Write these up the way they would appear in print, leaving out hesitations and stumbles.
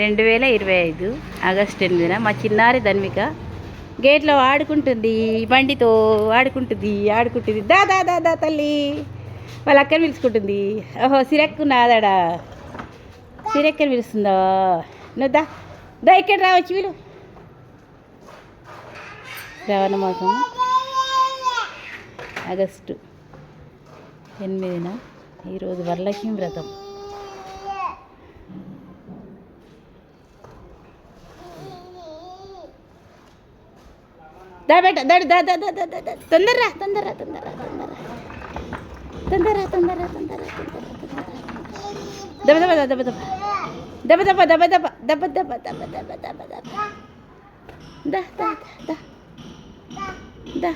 2025 August 8న మా చిన్నారి ధన్విక గేట్లో ఆడుకుంటుంది, బండితో ఆడుకుంటుంది. దా దా దా దా తల్లి వాళ్ళ అక్కని పిలుచుకుంటుంది. ఓహో సిరక్కు నాదాడా, సిరక్కని పిలుస్తుందా? నువ్వు దా దా ఇక్కడ రావచ్చు వీళ్ళు. శ్రావణ మాసం ఆగస్టు 8న ఈరోజు వరలక్ష్మి వ్రతం. దా బేట దడు దా దా దా దా దా తొందరరా తొందరరా తొందరరా తొందరరా తొందరరా తొందరరా దబ దబ దబ దబ దబ దబ దబ దబ దబ దబ దబ దబ దబ దబ దా దా దా దా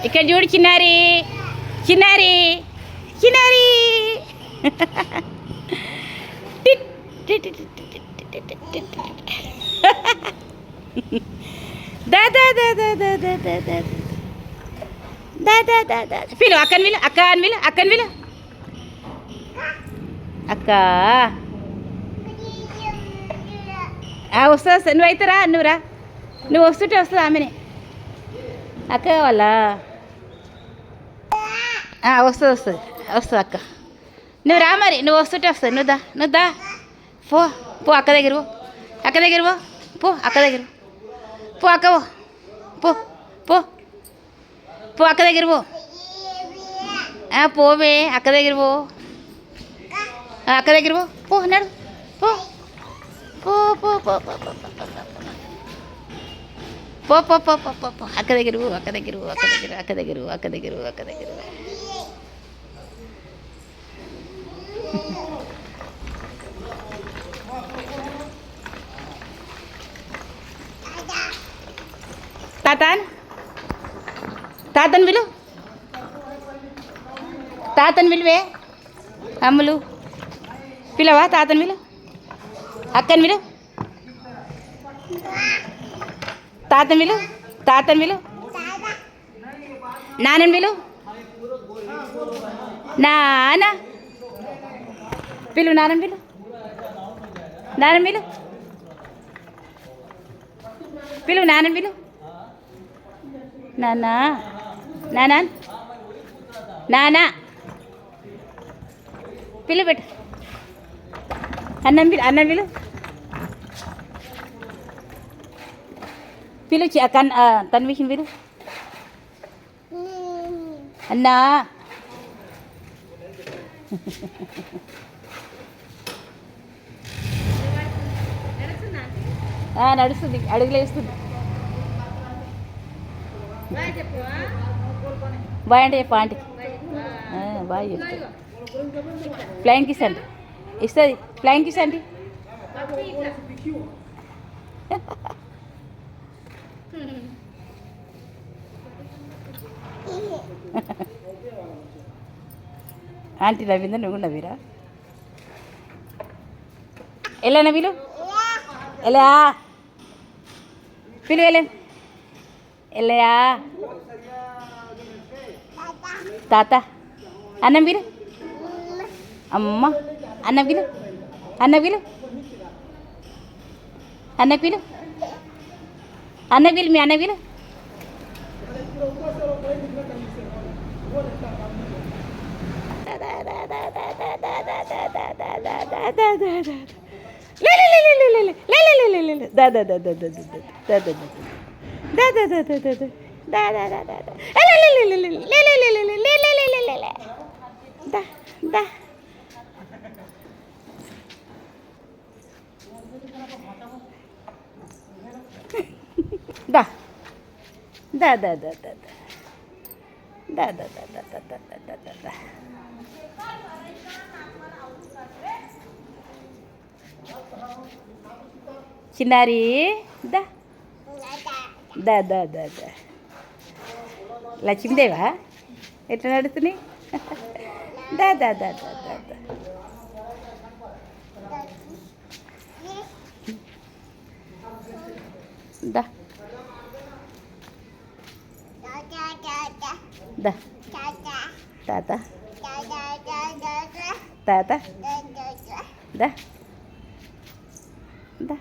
ఇక్కడ చూడు చిన్నారి చిన్నారి చిన్నారి పిలు అక్కని విలు అక్క అని విలు అక్కని విలు అక్క వస్తా నువ్వు అయితే రా నువ్వురా నువ్వు వస్తుంటే వస్తుంది ఆమెనే అక్క కావాలా వస్తుంది వస్తుంది వస్తుంది అక్క నువ్వు రా మరి నువ్వు వస్తుంటే వస్తుంది నువ్వు దా పో పో అక్క దగ్గర అక్క దగ్గర పో అక్క దగ్గర పో అక్క పో పో పో అక్క దగ్గర పోవే అక్క దగ్గర అక్క దగ్గర పో నడు పో పో పో పో పో పో పో పో పో పో అక్క దగ్గర అక్క దగ్గర అక్క దగ్గర అక్క దగ్గర అక్క దగ్గర అక్క దగ్గర తాతను విలు తాతను విలువే అమ్ములు పిలవా తాతను విలు అక్కని విలు తాతను విలు తాతను విలు నాన్నని విలు నాన్న పిలు నాన్నని విలు నాన్నని విలు పిలు నాన్నని విలు నాన్న నాన్న నాన్న పిలు పెట్టు అన్నం పిలు పిలు తన్విషన్ పిలు అన్నా నడుస్తుంది అడుగులు వేస్తుంది బాయ్ అంటే చెప్ప ఆంటీ బాయ్ చెప్తా ఫ్లైంగ్ కిస్ అండి ఇస్తుంది ఫ్లైంగ్ కిస్ అండి ఆంటీ నవ్విందా నువ్వు నవ్విరా ఎలా నవ్విలు ఎలా పిలు వెళ్ళాను వెళ్ళయా తాత అన్నం విలు అమ్మ అన్నం విలు అన్న విలు అన్న పిలు అన్న విలు మీ అన్న విలు చిన్నారి దా దా దా దా దా లక్ష్మీదేవా ఎట్లా నడుస్తున్నాయి దా దా దా దా దా దా దా తాత తాత దా దా